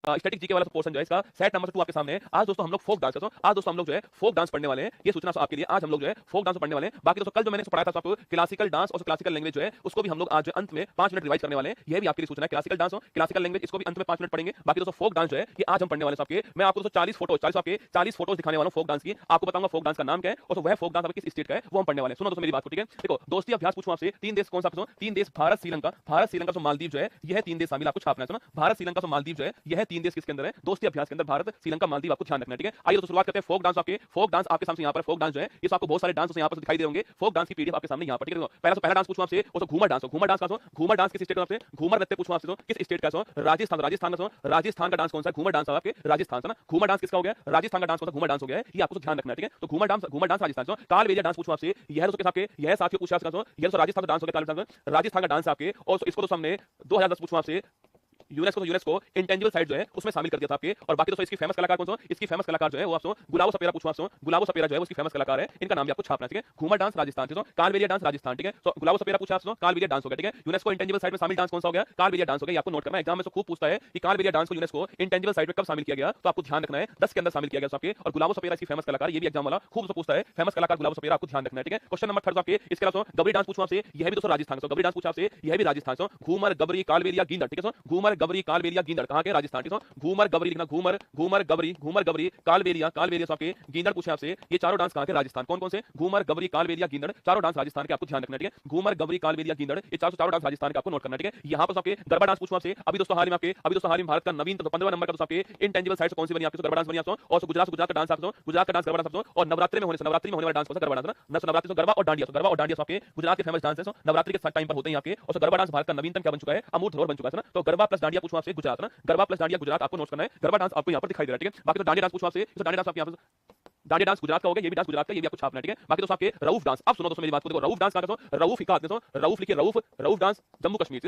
Static GK वाला portion जो है इसका सेट नंबर 2 आपके सामने है। आज दोस्तों हम लोग फोक डांस, आज दोस्तों हम लोग जो है फोक डांस पढ़ने वाले हैं। ये सूचना आपके लिए, आज हम लोग जो है फोक डांस पढ़ने वाले हैं। बाकी दोस्तों कल जो मैंने पढ़ाया था आपको क्लासिकल डांस और क्लासिकल लैंग्वेज जो है उसको भी हम लोग आज अंत में 5 मिनट रिवाइज करने वाले हैं। यह भी आपके लिए सूचना है, क्लासिकल डांस और क्लासिकल लैंग्वेज इसको भी अंत में 5 मिनट पढ़ेंगे। बाकी दोस्तों फोक डांस जो है ये आज हम पढ़ने वाले हैं आपके। मैं आपको दोस्तों 40 फोटोज दिखाने वाला हूं फोक डांस की। आपको बताऊंगा फोक डांस का नाम क्या है और वह फोक डांस किस स्टेट का है वो हम पढ़ने वाले हैं। सुनो दोस्तों मेरी बात को, ठीक है। देखो दोस्ती अभ्यास पूछूं आपसे, 3 देश कौन सा पूछूं? 3 देश भारत श्रीलंका तो मालदीव जो है यह 3 देश शामिल आपको छापना है। सुनो भारत श्रीलंका तो मालदीव जो है यह 3 देश किसके अंदर है? दोस्ती अभ्यास के अंदर भारत श्रीलंका मालदीव आपको ध्यान रखना है, ठीक है। आइए तो शुरुआत करते हैं फोक डांस आपके। फोक डांस आपके सामने यहाँ पर फोक डांस जो है ये आपको बहुत सारे डांस यहाँ पर दिखाई दे होंगे। फोक डांस की पीडीएफ आपके सामने यहाँ पर, ठीक है। पहला डांस पूछूं आपसे वो घूमर डांस। घूमर डांस का घूमर डांस किस स्टेट का आपसे? घूमर नृत्य पूछूं आपसे किस स्टेट का? राजस्थान का डांस कौन सा? घूमर डांस आपके राजस्थान से ना। घूमर डांस किसका हो गया? राजस्थान का डांस कौन सा? घूमर डांस हो गया है, ये आपको ध्यान रखना है, ठीक है। तो घूमर डांस राजस्थान। कालबेलिया डांस पूछूं आपसे, यह दोस्तों के यह साथियों पूछा यह तो राजस्थान का डांस हो गया, राजस्थान का डांस आपके। और इसको तो हमने 2010 पूछूं आपसे यूनेस्को इंटेंजिबल साइट जो है उसमें शामिल कर दिया था आपके। और बाकी दोस्तों इसकी फेमस कलाकार कौन सा? इसकी फेमस कलाकार जो है वो आपको गुलाबो सपेरा पूछूं आपसे। गुलाबो सपेरा जो है उसकी फेमस कलाकार है, इनका नाम भी आपको छापना है, ठीक है। घूमर डांस राजस्थान, ठीक है। कालबेलिया डांस राजस्थान, ठीक है। तो गुलाबो सपेरा पूछा आपसे, कालबेलिया डांस हो गया, ठीक है। यूनेस्को इंटेंजिबल साइट में शामिल डांस कौन सा हो गया? कालबेलिया डांस हो गया। आपको नोट करना है, एग्जाम में से खूब पूछता है कि कालबेलिया डांस को यूनेस्को इंटेंजिबल साइट में कब शामिल किया गया, तो आपको ध्यान रखना है 10 के अंदर शामिल किया गया आपके। और गुलाबो सपेरा इसकी फेमस कलाकार, ये भी एग्जाम वाला खूब पूछता है, फेमस कलाकार गुलाबो सपेरा, आपको ध्यान रखना है, ठीक है। क्वेश्चन नंबर 3 आपके इसके अलावा गबरी डांस पूछूं आपसे, यह भी दोस्तों राजस्थान का। गबरी डांस पूछा आपसे, यह भी राजस्थान से। घूमर गबरी कालबेलिया गींदड़, ठीक है। घूमर गबरी कालबेलिया गींदड़ कहां के? राजस्थान, ठीक है। घूमर गबरी लिखना, घूमर गबरी कालबेलिया आपके गींदड़ पूछे आपसे, ये चारों डांस कहां के? राजस्थान। कौन कौन से? घूमर गबरी कालबेलिया गींदड़, चारों डांस राजस्थान के, आपको ध्यान रखना है, ठीक है। घूमर गबरी कालबेलिया गींदड़ ये चारों डांस राजस्थान के, आपको नोट करना है, ठीक है। यहां पर आपके गरबा डांस पूछूं आपसे, अभी दोस्तों हाल में भारत का नवीन 15वां नंबर का आपके इंटेंजिबल साइट कौन सी बनी आपके? गरबा डांस बनी आपको। और गुजरात का डांस आपको, गुजरात का डांस गरबा डांस। और नवरात्रि में होने वाला डांस कौन सा? गरबा डांस ना। नवरात्रि गरबा और डांडिया आपके गुजरात के फेमस डांस है। नवरात्रि के टाइम पर होते हैं आपके। और गरबा डांस भारत का नवीनतम क्या बन चुका है? अमूर्त धरोहर बन चुका है ना। तो गरबा प्लस डांडिया पूछूं आपसे गुजरात ना, गरबा प्लस डांडिया गुजरात, आपको नोट करना है। गरबा डांस आपको यहाँ पर दिखाई दे रहा है, ठीक है। बाकी तो डांडिया डांस पूछूं आपसे, तो डांडिया डांस आपके यहाँ पर डांडिया डांस गुजरात का हो गया, ये भी डांस गुजरात का, ये भी आपको छापना है, ठीक है। बाकी दोस्तों आपके रऊफ डांस, अब सुनो दोस्तों मेरी बात को, देखो रऊफ डांस कहां का? रऊफ हिकात देखो, रऊफ लिखिए, रऊफ डांस जम्मू कश्मीर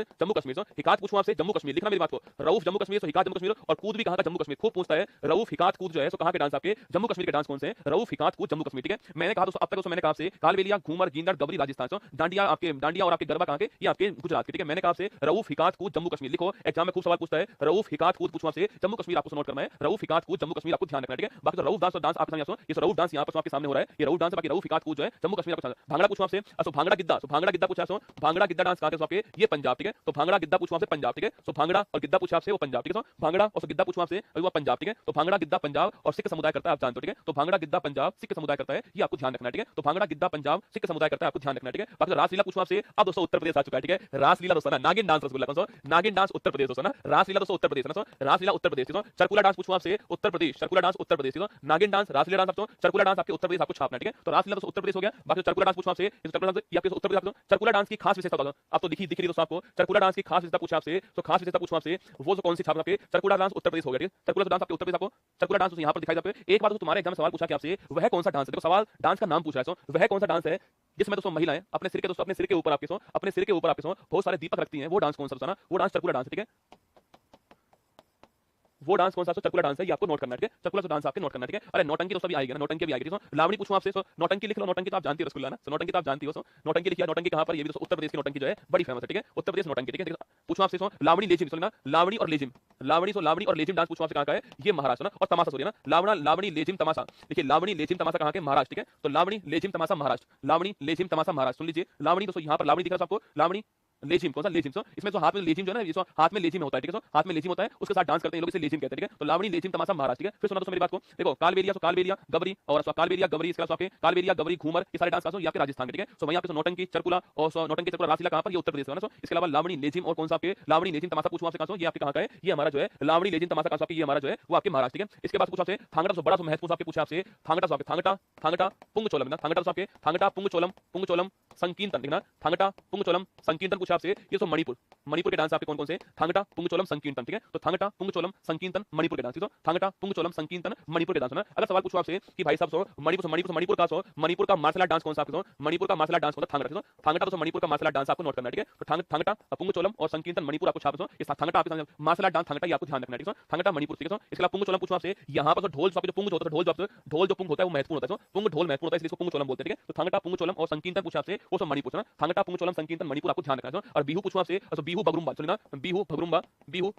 से। हिकात पूछूं आपसे जम्मू कश्मीर, लिखना मेरी बात को, रऊफ जम्मू कश्मीर से, हिकात जम्मू कश्मीर। और कूद भी कहां का? जम्मू कश्मीर। खूब पूछता है रऊफ हिकात कूद जो है सो कहां के डांस आपके? जम्मू कश्मीर के डांस कौन से हैं? रऊफ हिकात कूद जम्मू कश्मीर, ठीक है। मैंने कहा दोस्तों अब तक दोस्तों मैंने कहा आपसे कालबेलिया घूमर गींदड़ गबरी राजस्थान से, डांडिया और आपके गरबा कहां के? ये आपके गुजरात के, ठीक है। मैंने कहा आपसे रऊफ हिकात कूद जम्मू कश्मीर लिखो, एग्जाम में खूब सवाल पूछता है रऊफ हिकात कूद पूछूं आपसे जम्मू कश्मीर, आपको नोट करना है रऊफ हिकात कूद जम्मू कश्मीर, आपको ध्यान रखना है, ठीक है। बाकी तो रऊफ डांस और डांस आपके सामने, ये रऊफ डांस यहां पर आपके सामने हो रहा है, ये रऊफ डांस बाकी रऊफ हिकात कूद जो है जम्मू कश्मीर का। भांगड़ा पूछूं आपसे, भांगड़ा गिद्दा, भांगड़ा गिद्दा पूछा आपसे, भांगड़ा गिद्दा डांस कहां के? आपके ये पंजाब, ठीक है। तो भांगड़ा गिद्दा पूछूं आपसे पंजाब, ठीक है। तो भांगड़ा और गिद्दा पूछा आपसे वो पंजाब, ठीक है। भांगड़ा और गिद्दा पूछूं आपसे वो पंजाब, ठीक है। तो भांगड़ा गिद्दा पंजाब और सिख समुदाय करता है, आप जानते हो, ठीक है। तो भांगड़ा गिद्दा पंजाब सिख समुदाय करता है, ये आपको ध्यान रखना है, ठीक है। तो भांगड़ा गिद्दा पंजाब सिख समुदाय करता है, आपको ध्यान रखना है, ठीक है। बाकी रासलीला पूछूं आपसे, अब दोस्तों उत्तर प्रदेश आ चुका है, ठीक है। रासलीला दोस्तों ना, नागिन डांस रसगुल्ला कौन सा? नागिन डांस उत्तर प्रदेश दोस्तों ना, रासलीला दोस्तों उत्तर प्रदेश ना, रासलीला उत्तर प्रदेश, ठीक है। चरकुला डांस पूछूं आपसे, उत्तर प्रदेश, चरकुला डांस उत्तर प्रदेश, ठीक है। नागिन डांस रासलीला डांस आपको, चरकुला डांस आपके उत्तर प्रदेश, आपको छापना है, ठीक है। तो रासलीला दोस्तों उत्तर प्रदेश हो गया। बाकी चरकुला डांस पूछूं आपसे, चरकुला डांस ये आपके उत्तर प्रदेश, चरकुला डांस की खास विशेषता आप तो दिख रही दोस्तों आपको, चरकुला डांस की खास विशेषता पूछा आपसे, तो खास विशेषता पूछूं आपसे वो कौन सी छापना आपके? चरकुला डांस उत्तर प्रदेश हो गया, ठीक है। चरकुला डांस आपके उत्तर प्रदेश, आपको चरकुला डांस यहाँ पर दिखाई देता है। एक बार तो तुम्हारे एग्जाम में सवाल पूछा कि आपसे वह कौन सा डांस है, देखो सवाल डांस का नाम पूछ रहा है, वह कौन सा डांस है जिसमें दोस्तों महिलाएं अपने सिर के दोस्तों अपने सिर के ऊपर आपके बहुत सारे दीपक रखती हैं, वो डांस कौन सा? वो डांस चरकुला डांस, ठीक है। वो डांस कौन सा? चरकुला डांस है, ये आपको नोट करना है, ठीक है। चरकुला डांस आपके नोट करना है, ठीक है। अरे नौटंकी दोस्तों भी आएगी ना, नौटंकी भी आएगी, तो लावणी पूछूं आपसे, नौटंकी लिख लो, नौटंकी तो आप जानती हो रसगुल्ला ना, नौटंकी तो आप जानती हो, नौटंकी लिखिए। नौटंकी कहां पर? ये भी दोस्तों उत्तर प्रदेश की नौटंकी जो है बड़ी फेमस है, ठीक है। उत्तर प्रदेश नौटंकी, ठीक है। पूछूं आपसे लावणी लेजिम, सुनना लावणी और लेजिम, लावणी और लेजिम डांस पूछूं आपसे कहां का है? ये महाराष्ट्र ना। और तमाशा सॉरी ना, लावणी लेजिम तमाशा, देखिए लावणी लेजिम तमाशा कहां के? महाराष्ट्र, ठीक है। तो लावणी लेजिम तमाशा महाराष्ट्र, लावणी लेजिम तमाशा महाराष्ट्र, सुन लीजिए। लावणी दोस्तों यहाँ पर लावणी दिख रहा है आपको, लावणी लेजिम कौन सा? लेजिम इसमें जो हाथ में लेजिम जो है ना, हाथ में लेजिम होता है, ठीक है। हाथ में लेजिम होता है, उसके साथ डांस करते हैं लोग, इसे लेजिम कहते हैं, ठीक है। तो लावणी लेजिम तमाशा महाराष्ट्र, ठीक है। फिर सुना दोस्तों मेरी बात को, देखो कालबेलिया गबरी और कालबेलिया गबरी, इसके आपके कालबेलिया गबरी घूमर, ये सारे डांस का ये आपके राजस्थान के, ठीक है। सो वहीं आपके नौटंकी चरकुला और नौटंकी चरकुला रासलीला कहां पर? ये उत्तर प्रदेश का ना। इसके अलावा लावणी लेजिम और कौन सा आपके? लावणी लेजिम तमाशा पूछूं आपसे कहां? ये आपके कहां का है? ये हमारा जो है लावणी लेजिम तमाशा कहां आपके? ये हमारा जो है वो आपके महाराष्ट्र, ठीक है। इसके बाद पूछा आपसे थांगड़ा, बड़ा महत्वपूर्ण आपके पूछा आपसे थांगड़ा, थांगटा पुंगचोलम ना, थांगटा पुंगचोलम संकीर्तन, देखना थांगटा पुंगचोलम संकीर्तन पूछा आपसे, ये तो मणिपुर के डांस आपके कौन कौन से? थांगटा पुंगचोलम संकीर्तन, ठीक है। तो थांगटा पुंगचोलम संकीर्तन मणिपुर के डांस, तो थांगटा पुंगचोलम संकीर्तन मणिपुर के डांस ना। अगर सवाल पूछो आपसे कि भाई साहब मणिपुर का मार्शल आर्ट डांस कौन सा आपके? मणिपुर का मार्शल आर्ट डांस कौन सा? थांगटा, थांगटा तो मणिपुर का मार्शल आर्ट डांस आपको नोट करना है, ठीक है। तो थांगटा पुंगचोलम और संकीर्तन मणिपुर आपको छापो, इस थांगटा आपके मार्शल आर्ट डांस थांगटा, ये आपको ध्यान रखना है, ठीक है। थांगटा मणिपुर, ठीक है। इसके अलावा पुंगचोलम पूछो आपसे, यहाँ पर ढोल जो पुंग होता है, ढोल जो पुंग होता है वो महत्वपूर्ण होता है, पुंग ढोल महत्वपूर्ण होता है, इसलिए इसको पुंगचोलम बोलते हैं, ठीक है। तो थांगटा पुंगचोलम और संकीर्तन पूछा आपसे, वो सब मणिपुर है ना। थांगटा पुंगचोलम संकीर्तन मणिपुर आपको ध्यान रखना है। और बिहू पूछूं आपसे, तो बिहू बगरुम्बा चलिए ना, बिहू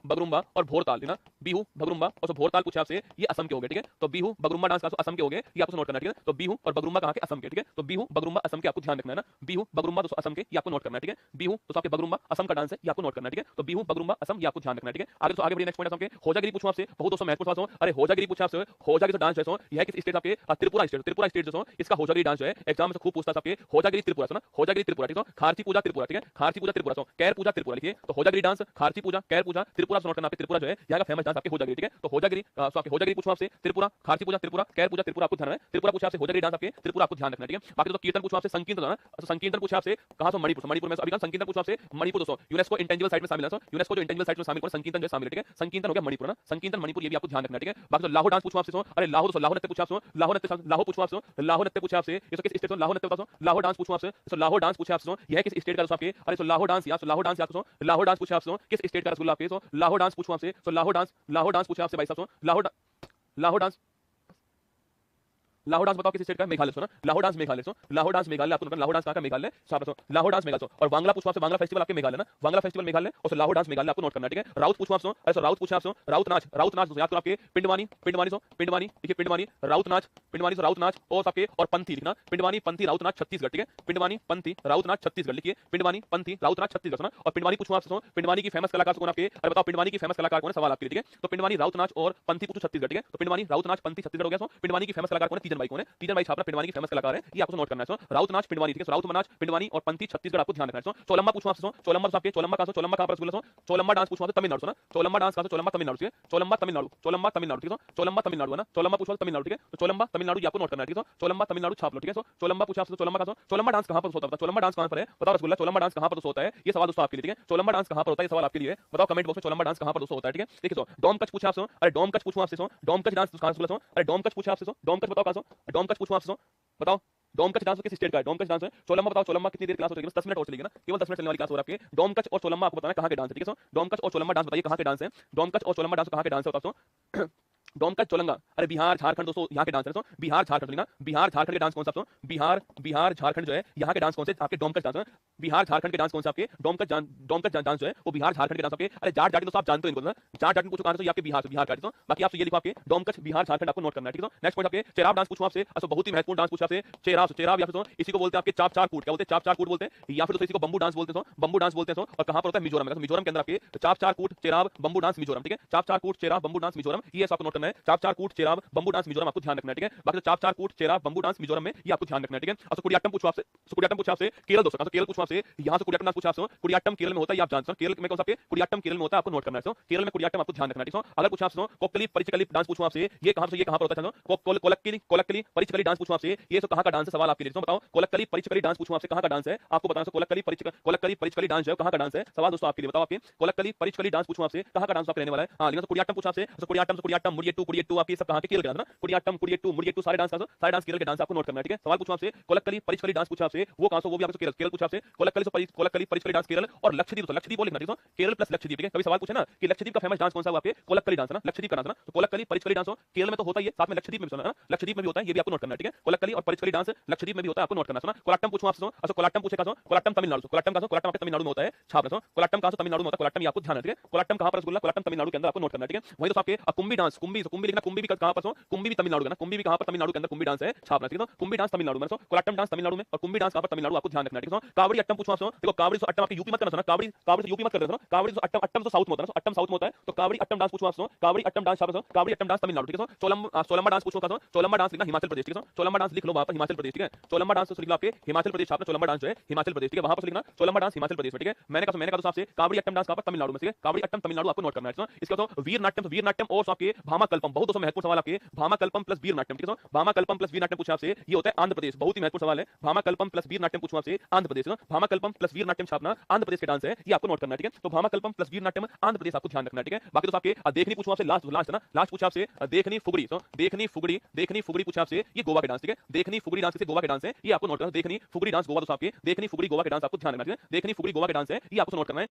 बगरुम्बा और भोरताल है ना, बिहू बगरुम्बा और भोरताल पूछे आपसे, ये असम के हो गए, ठीक है। तो बिहू बगरुम्बा डांस का असम के हो गए, ये आपको नोट करना है, ठीक है। तो बिहू और बगरुम्बा कहां के, असम के, ठीक है। तो बिहू बगरुम्बा असम के आपको ध्यान रखना है ना। बिहू बगरुम्बा दोस्तों असम के, ये आपको नोट करना है, ठीक है। बिहू दोस्तों आपके बगरुम्बा असम का डांस है, ये आपको नोट करना है, ठीक है। तो बिहू बगरुम्बा असम, ये आपको ध्यान रखना है, ठीक है। आगे तो आगे बढ़िए, नेक्स्ट पॉइंट आपके होजागिरी पूछूं आपसे, बहुत दोस्तों महत्वपूर्ण सवाल हो। अरे होजागिरी पूछा आपसे, होजागिरी डांस जैसो यह किस स्टेट आपके, त्रिपुरा स्टेट, त्रिपुरा स्टेट जैसो इसका होजागिरी डांस जो है एग्जाम में खूब पूछता है आपके। होजागिरी त्रिपुरा ना, होजागिरी त्रिपुरा, ठीक है। खारची पूजा त्रिपुरा, ठीक है। खारची पूजा त्रिपुरा, कैर पूजा त्रिपुरा लिखिए। तो होजागिरी डांस, खारची पूजा, कैर पूजा, त्रिपुरा नोट करना, आपके त्रिपुरा जो है यहाँ का फेमस डांस आपके होजागिरी, ठीक है। तो होजागिरी आपके होजागिरी पूछूं आपसे, त्रिपुरा, खारची पूजा त्रिपुरा, कैर पूजा त्रिपुरा आपको ध्यान है। त्रिपुरा पूछा आपसे, होजागिरी डांस आपके त्रिपुरा आपको ध्यान रखना, ठीक है। बाकी तो कीर्तन पूछूं आपसे, संकीर्तन ना, तो संकीर्तन पूछा आपसे कहां से, मणिपुर, मणिपुर में। अभी का संकीर्तन पूछा आपसे मणिपुर दोस्तों, यूनेस्को इंटेंजिबल साइट में शामिल है। यूनेस्को जो इंटेंजिबल साइट में शामिल है, संकीर्तन जो शामिल है, ठीक है। संकीर्तन हो गया मणिपुर ना, संकीर्तन मणिपुर, ये भी आपको ध्यान रखना, ठीक है। बाकी तो लाहो डांस पूछूं आपसे, अरे लाहो दोस्तों, लाहो नृत्य पूछा आपसे, लाहो नृत्य, लाहो पूछूं आपसे, लाहो नृत्य पूछा आपसे, ये किस स्टेट से, लाहो नृत्य बताओ। लाहो डांस पूछूं आपसे, तो लाहो डांस पूछा आपसे, यह किस स्टेट का दोस्तों आपके। अरे तो लाहो डांस, या लाहो डांस, या लाहो डांस पूछा आपसे, किस स्टेट का रसगुल्ला आपके। तो लाहो डांस पूछूं आपसे, तो लाहो डांस पूछा आपसे भाई साहब, लाहो डांस, लाहो डांस बताओ किस स्टेट का, मेघालय से ना। लाहो डांस मेघालय से, लाहो डांस मेघालय आपको नोट, लाहो डांस कहां का, मेघालय से। लाहो डांस मेघालय से। और बांग्ला पूछो आपसे, बांग्ला फेस्टिवल आपके मेघालय ना, बांग्ला फेस्टिवल मेघालय, और लाहो डांस मेघालय आपको नोट करना है, ठीक है। राउत पूछो आपसे, अरे राउत पूछा आपसे, राउत नाच, राउत नाच याद करो आपके, पिंडवानी, पिंडवानी सो, पिंडवानी देखिए, पिंडवानी राउत नाच, पिंडवानी से राउत नाच, और आपके और पंथी लिखना, पिंडवानी पंथी राउत नाच छत्तीसगढ़, ठीक है। पिंडवानी पंथी राउत नाच छत्तीसगढ़ लिखिए, पिंडवानी पंथी राउत नाच छत्तीसगढ़ ना। और पिंडवानी पूछो आपसे, पिंडवानी की फेमस कलाकार कौन आपके, अरे बताओ पिंडवानी की फेमस कलाकार कौन है, सवाल आपके लिए, ठीक है। तो पिंडवानी राउत नाच और पंथी पूछो छत्तीसगढ़, ठीक है। तो पिंडवानी राउत नाच पंथी छत्तीसगढ़ हो गया। पिंडवानी की फेमस कलाकार कौन है, तीजन भाई कौन है, तीजन भाई छापरा पिंडवानी की फेमस कलाकार है, ये आपको नोट करना है। राउत नाच पिंडवानी, ठीक है। राउत नाच पिंडवानी और पंथी छत्तीसगढ़ आपको ध्यान रखना है। चोलम्मा पूछो आपसे, चोलम्मा आपके, चोलम्मा का चोलम्मा कहां पर रसगुल्ला, चोलम्मा डांस पूछो आपसे, तमिलनाडु ना। चोलम्मा डांस का चोलम्मा तमिलनाडु, ठीक है। चोलम्मा तमिलनाडु, चोलम्मा तमिलनाडु, ठीक है। चोलम्मा तमिलनाडु है ना, चोलम्मा पूछो तमिलनाडु, ठीक है। तो चोलम्मा तमिलनाडु आपको नोट करना है, ठीक है। चोलम्मा तमिलनाडु छाप लो, ठीक है। चोलम्मा पूछा आपसे, चोलम्मा का चोलम्मा डांस कहां पर होता है, चोलम्मा डांस कहां पर है बताओ रसगुल्ला, चोलम्मा डांस कहां पर होता है, ये सवाल दोस्तों आपके लिए, ठीक है। चोलम्मा डांस कहां पर होता है, ये सवाल आपके लिए बताओ कमेंट बॉक्स में, चोलम्मा डांस कहां पर दोस्तों होता है, ठीक है। देखिए तो डोम कच पूछा आपसे, अरे डोम कच पूछो आपसे, डोम कच डांस कहां से, अरे डोम कच पूछा आपसे, डोम कच बताओ कहां से, डोम कच पूछो आपसे, बताओ डोम कच डांस किस स्टेट का है, डोम कच डांस है। चोलम्मा बताओ, चोलम्मा कितनी देर क्लास हो जाएगी, बस 10 मिनट और चलेगी ना, केवल 10 मिनट चलने वाली क्लास हो रहा है आपके। डोम कच और चोलम्मा आपको बताना कहां के डांस है, ठीक है। डोम कच और चोलम्मा डांस बताइए कहां के डांस है, डोम कच और चोलम्मा डांस कहां के डांस है बताओ। डोमकच चोलंगा, अरे बिहार झारखंड दोस्तों यहाँ के डांस है। बिहार झारखंड ना, बिहार झारखंड के डांस कौन सा आपको, बिहार झारखंड जो है यहाँ के डांस कौन से आपके, डोमकच डांस है। बिहार झारखंड के डांस कौन से आपके, डोमकच डांस जो है वो बिहार झारखंड के डांस आपके। अरे जाट जाट तो आप जानते हो इनको ना, जाट जाट पूछो कहां से, आपके बिहार से, बिहार का। बाकी आपसे ये लिखो आपके डोमकच बिहार झारखंड आपको नोट करना है, ठीक है। नेक्स्ट पॉइंट आपके चेराव डांस पूछो आपसे, अच्छा बहुत ही महत्वपूर्ण डांस पूछा आपसे, चेराव, चेराव या फिर इसी को बोलते हैं आपके चाप चार कूट, क्या बोलते हैं, चाप चार कूट बोलते हैं, या फिर इसी को बम्बू डांस बोलते हैं, बम्बू डांस बोलते हैं। और कहां पर होता है, मिजोरम में, मिजोरम के अंदर आपके चाप चार कूट चेराव बम्बू डांस मिजोरम, ठीक है। चाप चार कूट चेराव बम्बू डांस मिजोरम, ये आपको नोट करना है। चाप चार कूट चेराव बम्बू डांस मिजोरम आपको ध्यान रखना है, ठीक है। बाकी चाप चार कूट चेराव बम्बू डांस मिजोरम में ये आपको ध्यान रखना है, ठीक है। अच्छा कुडियाट्टम पूछो आपसे, कुडियाट्टम पूछा आपसे केरल दोस्तों, केरल पूछो आपसे, यहां से कुडियाट्टम डांस पूछा आपसे, कुडियाट्टम केरल में होता है, आप जानते हो केरल में कौन सा, कुडियाट्टम केरल में होता है, आपको नोट करना है। केरल में कुडियाट्टम आपको ध्यान रखना है, ठीक है। अगर पूछा आपसे कोक्कली परिचकली डांस पूछो आपसे, ये कहां से, ये कहां पर होता है, कोलक्कली कोलक्कली परिचकली डांस पूछो आपसे, ये सब कहां का डांस है, सवाल आपके लिए बताओ। कोलक्कली परिचकली डांस पूछो आपसे कहां का डांस है, आपको बताना। कोलक्कली परिचकली डांस है कहां का डांस है, सवाल दोस्तों आपके लिए बताओ। आपके कोलक्कली परिचकली डांस पूछो आपसे कहां का डांस आपके रहने वाला है। हां लेकिन कुडियाट्टम पूछा आपसे, कुडियाट्टम मुड़ियट्टू आपके सब कहां के, केरल के डांस ना, कुडियाट्टम मुड़ियट्टू सारे डांस केरल के डांस आपको नोट करना है, ठीक है। सवाल पूछो आपसे कोलक्कली परिचकली डांस पूछा आपसे, वो कहां से, वो भी आपसे केरल पूछा आपसे, कोलक्कली परिचकली डांस केरल और लक्षद्वीप, लक्षद्वीप बोल लिखना, ठीक है। केरल प्लस लक्षद्वीप, ठीक है। कभी सवाल पूछे ना कि लक्षद्वीप का फेमस डांस कौन सा है, आपके कोलक्कली डांस है ना, लक्षद्वीप का डांस है ना। तो कोलक्कली परिचकली डांस केरल में तो होता ही है, साथ में लक्षद्वीप में भी, लक्षद्वीप में भी होता है, ये भी आपको नोट करना है, ठीक है। कोलक्कली और परिचकली डांस लक्षद्वीप में भी होता है, आपको नोट करना है। कोलट्टम पूछो आपसे, अच्छा कोलट्टम पूछे कहां, कोलट्टम तमिलनाडु, कोलट्टम आपके तमिलनाडु में होता है, छाप रखो। कोलट्टम कहां से, तमिलनाडु में होता है, कोलट्टम ये आपको ध्यान है, ठीक है। कोलट्टम कहां पर रसगुल्ला, कोलट्टम तमिलनाडु के अंदर आपको नोट करना है, ठीक है। वही तो आपके कुंभी डांस, कुंभी लिखना, कुंभी भी कहां पर, कुंभी भी तमिलनाडु का ना, कुंभी भी कहां पर, तमिलनाडु के अंदर कुंभी डांस है, छापना, ठीक है। कुंभी डांस तमिलनाडु में, कोलट्टम डांस तमिलनाडु में और कुंभी डांस कहां पर, तमिलनाडु, आपको ध्यान रखना है, ठीक है। कावड़ी अट्टम पूछो आपसे, देखो कावड़ी से अट्टम आपके यूपी मत करना, कावड़ी से यूपी मत कर देना, कावड़ी से अट्टम तो साउथ में होता है, अट्टम साउथ में होता है। तो कावड़ी अट्टम डांस पूछो आपसे, कावड़ी अट्टम डांस छापो, कावड़ी अट्टम डांस तमिलनाडु, ठीक है। चोलम्मा डांस पूछो कहां, चोलम्मा डांस लिखना हिमाचल प्रदेश, ठीक है। चोलम्मा डांस लिख लो वहां पर, हिमाचल प्रदेश, ठीक है। चोलम्मा डांस लिख लो आपके हिमाचल प्रदेश, छापना चोलम्मा डांस जो है हिमाचल प्रदेश, ठीक है। वहां पर लिखना चोलम्मा डांस हिमाचल प्रदेश में, ठीक है। मैंने कहा आपसे कावड़ी अट्टम डांस कहां पर, तमिलनाडु में, ठीक है। कावड़ी अट्टम तमिलनाडु आपको नोट करना है। इसका तो वीर नाट्यम और आपके भामा कल्पम, बहुत दोस्तों महत्वपूर्ण सवाल आपके, भामा कल्पम प्लस वीर नाट्यम, ठीक है। भामा कल्पम प्लस वीर नाट्यम पूछा आपसे, ये होता है आंध्र प्रदेश, बहुत ही महत्वपूर्ण सवाल है। भामा कल्पम प्लस वीर नाट्यम पूछो आपसे, आंध्र प्रदेश ना, भामा कल्पम प्लस वीर नाट्यम छापना आंध्र प्रदेश के डांस है, ये आपको नोट करना है, ठीक है। तो भामा कल्पम प्लस वीर नाट्यम आंध्र प्रदेश आपको ध्यान रखना है, ठीक है। बाकी तो आपके देखनी पूछो आपसे, लास्ट ना, लास्ट पूछा आपसे देखनी फुगड़ी, तो देखनी फुगड़ी पूछा आपसे, ये गोवा के डांस, ठीक है। देखनी फुगड़ी डांस से गोवा के डांस है, ये आपको नोट करना। देखनी फुगड़ी डांस गोवा, तो आपके देखनी फुगड़ी गोवा के डांस आपको ध्यान रखना है, देखनी फुगड़ी गोवा के डांस है, ये आपको नोट करना है।